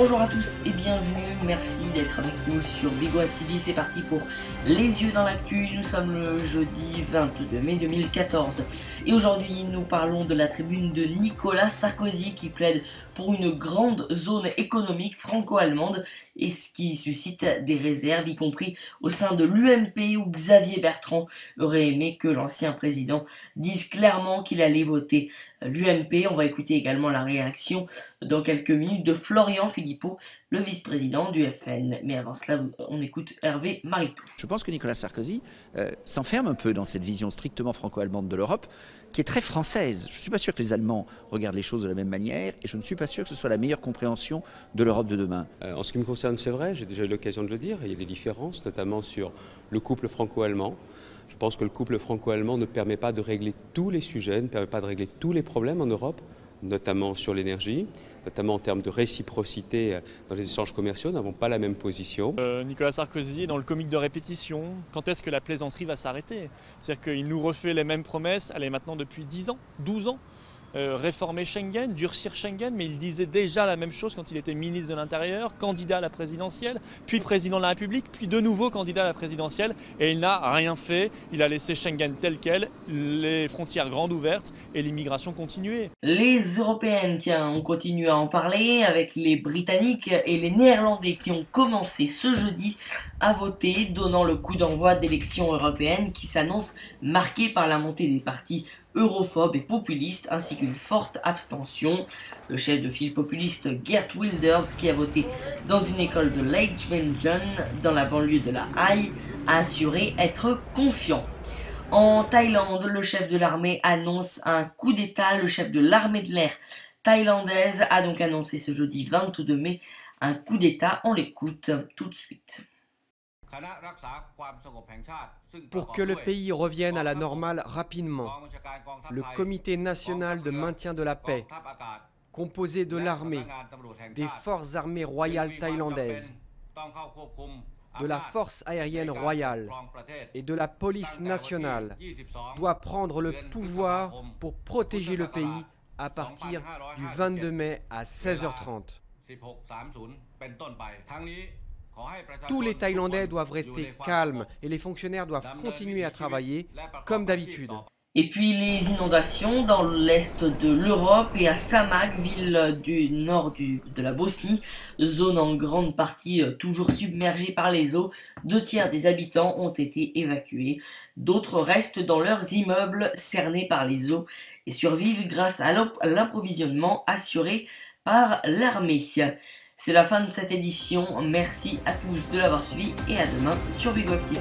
Bonjour à tous et bienvenue, merci d'être avec nous sur BigWeb TV, c'est parti pour Les Yeux dans l'actu, nous sommes le jeudi 22 mai 2014 et aujourd'hui nous parlons de la tribune de Nicolas Sarkozy qui plaide pour une grande zone économique franco-allemande et ce qui suscite des réserves, y compris au sein de l'UMP où Xavier Bertrand aurait aimé que l'ancien président dise clairement qu'il allait voter l'UMP. On va écouter également la réaction dans quelques minutes de Florian Philippot, le vice-président du FN. Mais avant cela, on écoute Hervé Mariton. Je pense que Nicolas Sarkozy s'enferme un peu dans cette vision strictement franco-allemande de l'Europe, qui est très française. Je ne suis pas sûr que les Allemands regardent les choses de la même manière, et je ne suis pas sûr que ce soit la meilleure compréhension de l'Europe de demain. En ce qui me concerne, c'est vrai, j'ai déjà eu l'occasion de le dire, il y a des différences, notamment sur le couple franco-allemand. Je pense que le couple franco-allemand ne permet pas de régler tous les sujets, ne permet pas de régler tous les problèmes en Europe, notamment sur l'énergie, notamment en termes de réciprocité dans les échanges commerciaux, nous n'avons pas la même position. Nicolas Sarkozy est dans le comique de répétition. Quand est-ce que la plaisanterie va s'arrêter? C'est-à-dire qu'il nous refait les mêmes promesses, elle est maintenant depuis 10 ans, 12 ans. Réformer Schengen, durcir Schengen, mais il disait déjà la même chose quand il était ministre de l'Intérieur, candidat à la présidentielle, puis président de la République, puis de nouveau candidat à la présidentielle, et il n'a rien fait. Il a laissé Schengen tel quel, les frontières grandes ouvertes et l'immigration continuée. Les Européennes, tiens, on continue à en parler avec les Britanniques et les Néerlandais qui ont commencé ce jeudi à voter, donnant le coup d'envoi d'élections européennes qui s'annoncent marquées par la montée des partis europhobes et populistes ainsi qu'une forte abstention. Le chef de file populiste Geert Wilders, qui a voté dans une école de Leidschendam dans la banlieue de La Haye, a assuré être confiant. En Thaïlande, le chef de l'armée annonce un coup d'État. Le chef de l'armée de l'air thaïlandaise a donc annoncé ce jeudi 22 mai un coup d'État. On l'écoute tout de suite. Pour que le pays revienne à la normale rapidement, le Comité national de maintien de la paix, composé de l'armée, des forces armées royales thaïlandaises, de la force aérienne royale et de la police nationale, doit prendre le pouvoir pour protéger le pays à partir du 22 mai à 16h30. Tous les Thaïlandais doivent rester calmes et les fonctionnaires doivent continuer à travailler comme d'habitude. Et puis les inondations dans l'est de l'Europe et à Samag, ville du nord de la Bosnie, zone en grande partie toujours submergée par les eaux. 2 tiers des habitants ont été évacués. D'autres restent dans leurs immeubles cernés par les eaux et survivent grâce à l'approvisionnement assuré par l'armée. C'est la fin de cette édition, merci à tous de l'avoir suivi et à demain sur BigWeb TV.